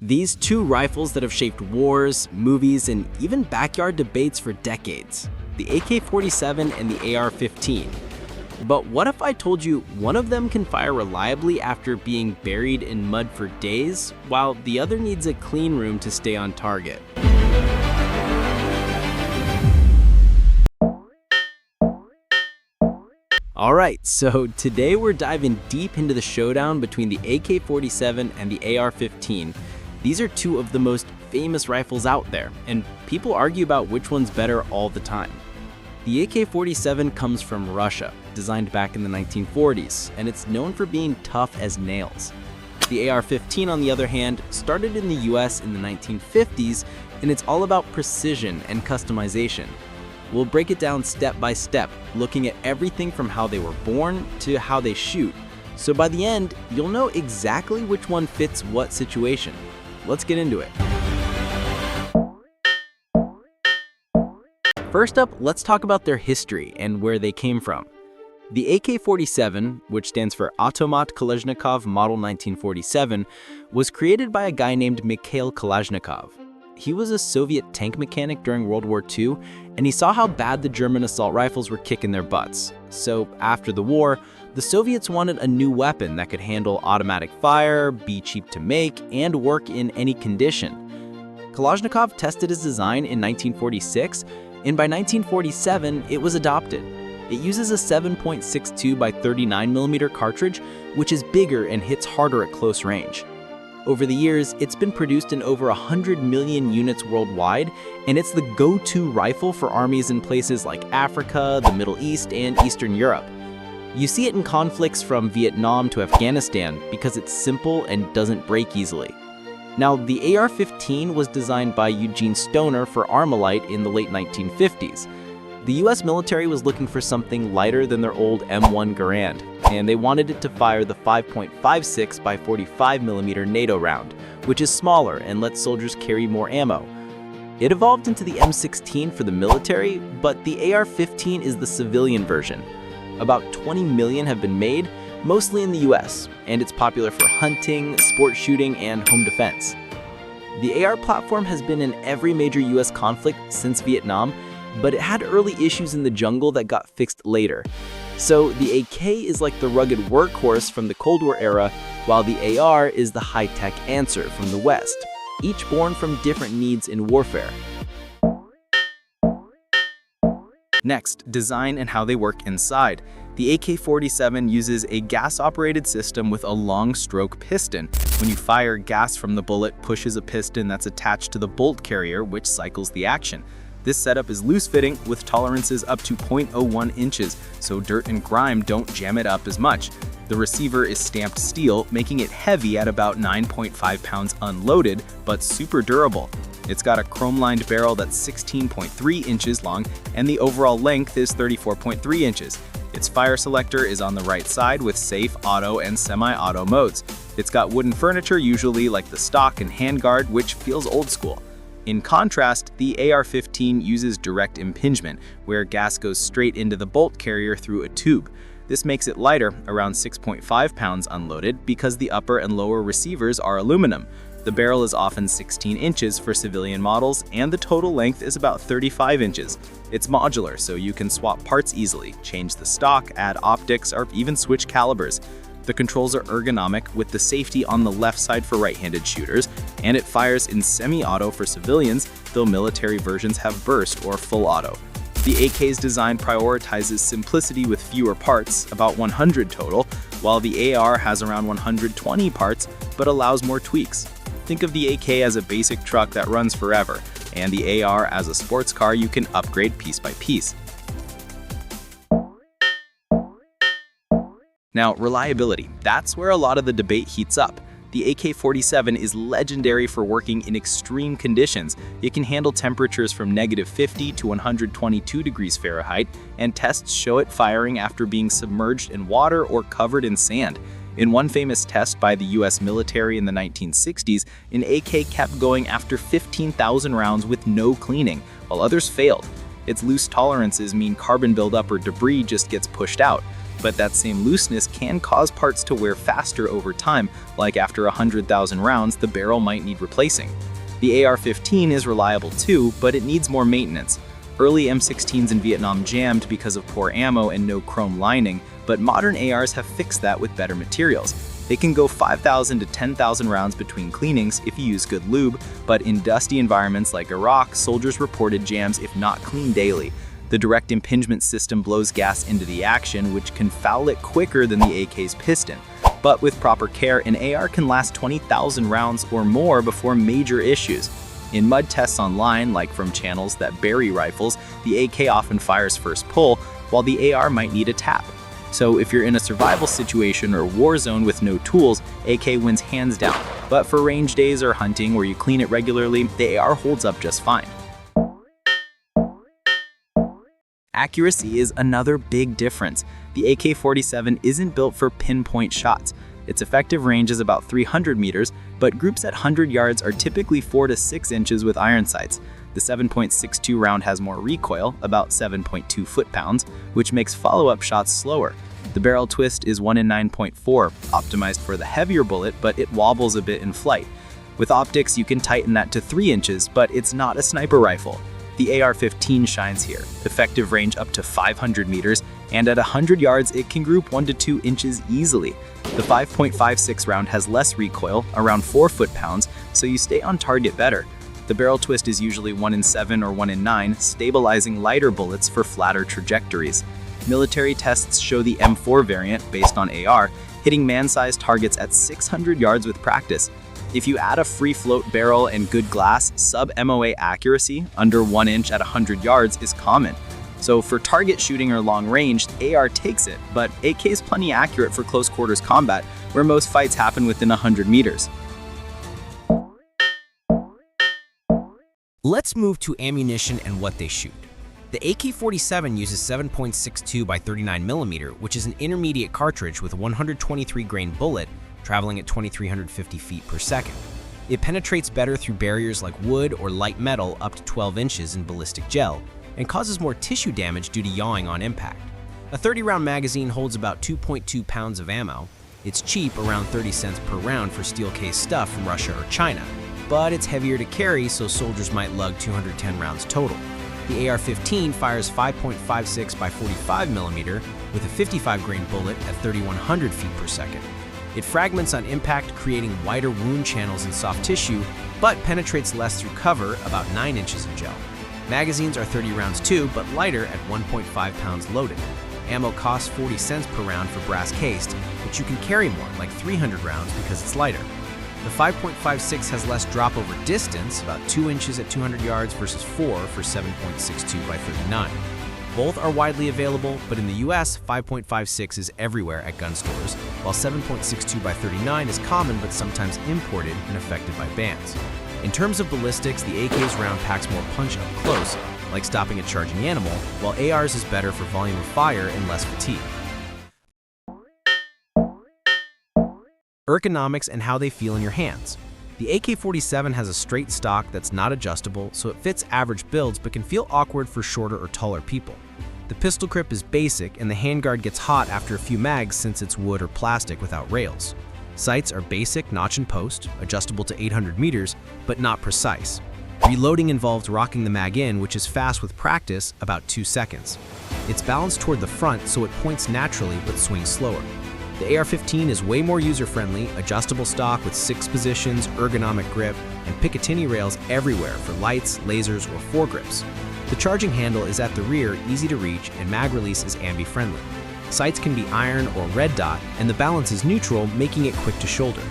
These two rifles that have shaped wars, movies, and even backyard debates for decades. The AK-47 and the AR-15. But what if I told you one of them can fire reliably after being buried in mud for days, while the other needs a clean room to stay on target? Alright, so today we're diving deep into the showdown between the AK-47 and the AR-15. These are two of the most famous rifles out there, and people argue about which one's better all the time. The AK-47 comes from Russia, designed back in the 1940s, and it's known for being tough as nails. The AR-15, on the other hand, started in the US in the 1950s, and it's all about precision and customization. We'll break it down step by step, looking at everything from how they were born to how they shoot. So by the end, you'll know exactly which one fits what situation. Let's get into it. First up, let's talk about their history and where they came from. The AK-47, which stands for Automat Kalashnikov Model 1947, was created by a guy named Mikhail Kalashnikov. He was a Soviet tank mechanic during World War II, and he saw how bad the German assault rifles were kicking their butts. So after the war, the Soviets wanted a new weapon that could handle automatic fire, be cheap to make, and work in any condition. Kalashnikov tested his design in 1946, and by 1947, it was adopted. It uses a 7.62 by 39mm cartridge, which is bigger and hits harder at close range. Over the years, it's been produced in over 100 million units worldwide, and it's the go-to rifle for armies in places like Africa, the Middle East, and Eastern Europe. You see it in conflicts from Vietnam to Afghanistan because it's simple and doesn't break easily. Now, the AR-15 was designed by Eugene Stoner for Armalite in the late 1950s. The US military was looking for something lighter than their old M1 Garand, and they wanted it to fire the 5.56 by 45mm NATO round, which is smaller and lets soldiers carry more ammo. It evolved into the M16 for the military, but the AR-15 is the civilian version. About 20 million have been made, mostly in the US, and it's popular for hunting, sport shooting, and home defense. The AR platform has been in every major US conflict since Vietnam, but it had early issues in the jungle that got fixed later. So the AK is like the rugged workhorse from the Cold War era, while the AR is the high-tech answer from the West, each born from different needs in warfare. Next, design and how they work inside. The AK-47 uses a gas-operated system with a long stroke piston. When you fire, gas from the bullet pushes a piston that's attached to the bolt carrier, which cycles the action. This setup is loose-fitting with tolerances up to 0.01 inches, so dirt and grime don't jam it up as much. The receiver is stamped steel, making it heavy at about 9.5 pounds unloaded, but super durable. It's got a chrome-lined barrel that's 16.3 inches long, and the overall length is 34.3 inches. Its fire selector is on the right side with safe, auto, and semi-auto modes. It's got wooden furniture, usually like the stock and handguard, which feels old school. In contrast, the AR-15 uses direct impingement, where gas goes straight into the bolt carrier through a tube. This makes it lighter, around 6.5 pounds unloaded, because the upper and lower receivers are aluminum. The barrel is often 16 inches for civilian models, and the total length is about 35 inches. It's modular, so you can swap parts easily, change the stock, add optics, or even switch calibers. The controls are ergonomic with the safety on the left side for right-handed shooters, and it fires in semi-auto for civilians, though military versions have burst or full auto. The AK's design prioritizes simplicity with fewer parts, about 100 total, while the AR has around 120 parts, but allows more tweaks. Think of the AK as a basic truck that runs forever, and the AR as a sports car you can upgrade piece by piece. Now, reliability. That's where a lot of the debate heats up. The AK-47 is legendary for working in extreme conditions. It can handle temperatures from -50 to 122 degrees Fahrenheit, and tests show it firing after being submerged in water or covered in sand. In one famous test by the US military in the 1960s, an AK kept going after 15,000 rounds with no cleaning, while others failed. Its loose tolerances mean carbon buildup or debris just gets pushed out. but that same looseness can cause parts to wear faster over time, like after 100,000 rounds, the barrel might need replacing. The AR-15 is reliable too, but it needs more maintenance. Early M16s in Vietnam jammed because of poor ammo and no chrome lining, but modern ARs have fixed that with better materials. They can go 5,000 to 10,000 rounds between cleanings if you use good lube, but in dusty environments like Iraq, soldiers reported jams if not cleaned daily. The direct impingement system blows gas into the action, which can foul it quicker than the AK's piston. But with proper care, an AR can last 20,000 rounds or more before major issues. In mud tests online, like from channels that bury rifles, the AK often fires first pull, while the AR might need a tap. So if you're in a survival situation or war zone with no tools, AK wins hands down. But for range days or hunting where you clean it regularly, the AR holds up just fine. Accuracy is another big difference. The AK-47 isn't built for pinpoint shots. Its effective range is about 300 meters, but groups at 100 yards are typically 4 to 6 inches with iron sights. The 7.62 round has more recoil, about 7.2 foot-pounds, which makes follow-up shots slower. The barrel twist is 1 in 9.4, optimized for the heavier bullet, but it wobbles a bit in flight. With optics, you can tighten that to 3 inches, but it's not a sniper rifle. The AR-15 shines here, effective range up to 500 meters, and at 100 yards it can group 1 to 2 inches easily. The 5.56 round has less recoil, around 4 foot-pounds, so you stay on target better. The barrel twist is usually 1 in 7 or 1 in 9, stabilizing lighter bullets for flatter trajectories. Military tests show the M4 variant, based on AR, hitting man-sized targets at 600 yards with practice. If you add a free-float barrel and good glass, sub-MOA accuracy, under 1 inch at 100 yards, is common. So for target shooting or long range, AR takes it, but AK is plenty accurate for close quarters combat, where most fights happen within 100 meters. Let's move to ammunition and what they shoot. The AK-47 uses 7.62 by 39mm, which is an intermediate cartridge with a 123 grain bullet traveling at 2,350 feet per second. It penetrates better through barriers like wood or light metal up to 12 inches in ballistic gel, and causes more tissue damage due to yawing on impact. A 30-round magazine holds about 2.2 pounds of ammo. It's cheap, around 30 cents per round for steel-case stuff from Russia or China, but it's heavier to carry, so soldiers might lug 210 rounds total. The AR-15 fires 5.56 by 45mm with a 55 grain bullet at 3,100 feet per second. It fragments on impact, creating wider wound channels in soft tissue, but penetrates less through cover, about 9 inches in gel. Magazines are 30 rounds too, but lighter at 1.5 pounds loaded. Ammo costs 40 cents per round for brass cased, but you can carry more, like 300 rounds, because it's lighter. The 5.56 has less drop over distance, about 2 inches at 200 yards versus 4 for 7.62 by 39. Both are widely available, but in the US, 5.56 is everywhere at gun stores, while 7.62 by 39 is common but sometimes imported and affected by bans. In terms of ballistics, the AK's round packs more punch up close, like stopping a charging animal, while AR's is better for volume of fire and less fatigue. Ergonomics and how they feel in your hands. The AK-47 has a straight stock that's not adjustable, so it fits average builds but can feel awkward for shorter or taller people. The pistol grip is basic, and the handguard gets hot after a few mags since it's wood or plastic without rails. Sights are basic, notch and post, adjustable to 800 meters, but not precise. Reloading involves rocking the mag in, which is fast with practice, about 2 seconds. It's balanced toward the front, so it points naturally but swings slower. The AR-15 is way more user-friendly, adjustable stock with 6 positions, ergonomic grip, and Picatinny rails everywhere for lights, lasers, or foregrips. The charging handle is at the rear, easy to reach, and mag release is ambi-friendly. Sights can be iron or red dot, and the balance is neutral, making it quick to shoulder.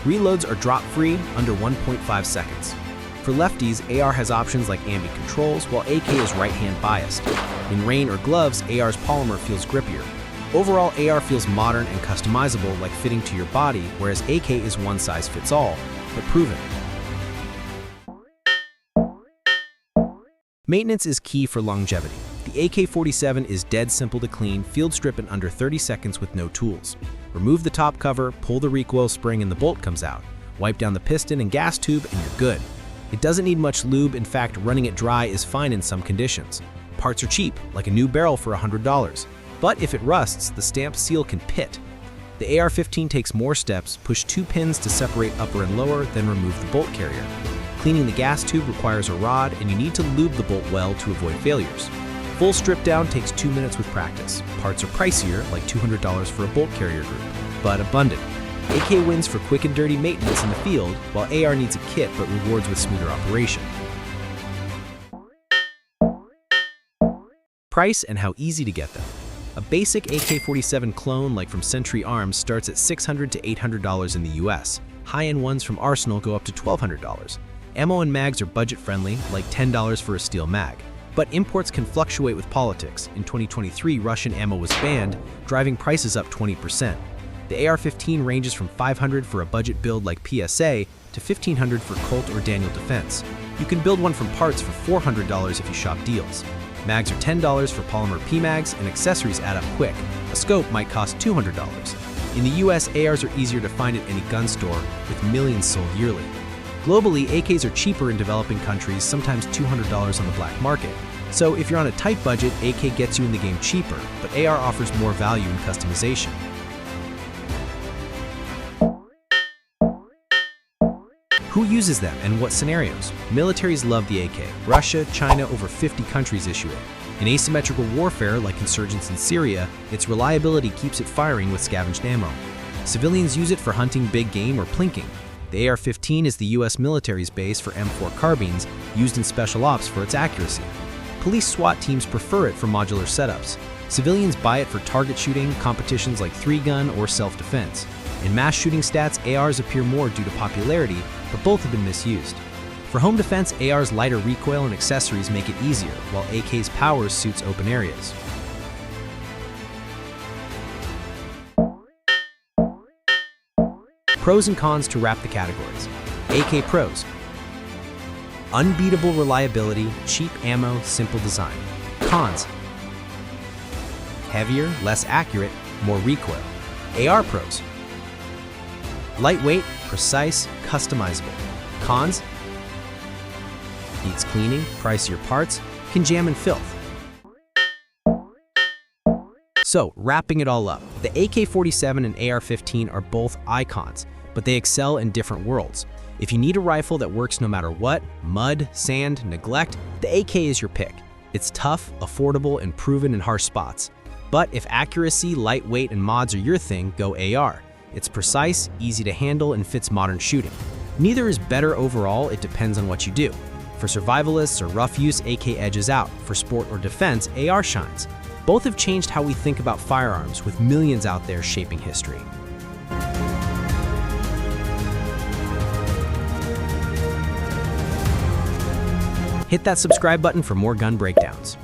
Reloads are drop-free, under 1.5 seconds. For lefties, AR has options like ambi controls, while AK is right-hand biased. In rain or gloves, AR's polymer feels grippier. Overall, AR feels modern and customizable, like fitting to your body, whereas AK is one size fits all, but proven. Maintenance is key for longevity. The AK-47 is dead simple to clean, field strip in under 30 seconds with no tools. Remove the top cover, pull the recoil spring and the bolt comes out. Wipe down the piston and gas tube and you're good. It doesn't need much lube, in fact, running it dry is fine in some conditions. Parts are cheap, like a new barrel for $100. But if it rusts, the stamped seal can pit. The AR-15 takes more steps, push 2 pins to separate upper and lower, then remove the bolt carrier. Cleaning the gas tube requires a rod, and you need to lube the bolt well to avoid failures. Full strip down takes 2 minutes with practice. Parts are pricier, like $200 for a bolt carrier group, but abundant. AK wins for quick and dirty maintenance in the field, while AR needs a kit but rewards with smoother operation. Price and how easy to get them. A basic AK-47 clone like from Century Arms starts at $600 to $800 in the US. High-end ones from Arsenal go up to $1,200. Ammo and mags are budget-friendly, like $10 for a steel mag. But imports can fluctuate with politics. In 2023, Russian ammo was banned, driving prices up 20%. The AR-15 ranges from $500 for a budget build like PSA to $1,500 for Colt or Daniel Defense. You can build one from parts for $400 if you shop deals. Mags are $10 for polymer PMags, and accessories add up quick. A scope might cost $200. In the US, ARs are easier to find at any gun store, with millions sold yearly. Globally, AKs are cheaper in developing countries, sometimes $200 on the black market. So if you're on a tight budget, AK gets you in the game cheaper, but AR offers more value in customization. Who uses them and what scenarios? Militaries love the AK. Russia, China, over 50 countries issue it. In asymmetrical warfare, like insurgents in Syria, its reliability keeps it firing with scavenged ammo. Civilians use it for hunting big game or plinking. The AR-15 is the US military's base for M4 carbines, used in special ops for its accuracy. Police SWAT teams prefer it for modular setups. Civilians buy it for target shooting, competitions like 3-gun or self-defense. In mass shooting stats, ARs appear more due to popularity, but both have been misused. For home defense, AR's lighter recoil and accessories make it easier, while AK's power suits open areas. Pros and cons to wrap the categories. AK pros. Unbeatable reliability, cheap ammo, simple design. Cons. Heavier, less accurate, more recoil. AR pros. Lightweight, precise, customizable. Cons. Needs cleaning, pricier parts, can jam in filth. So, wrapping it all up, the AK-47 and AR-15 are both icons, but they excel in different worlds. If you need a rifle that works no matter what, mud, sand, neglect, the AK is your pick. It's tough, affordable, and proven in harsh spots. But if accuracy, lightweight, and mods are your thing, go AR. It's precise, easy to handle, and fits modern shooting. Neither is better overall, it depends on what you do. For survivalists or rough use, AK edges out. For sport or defense, AR shines. Both have changed how we think about firearms, with millions out there shaping history. Hit that subscribe button for more gun breakdowns.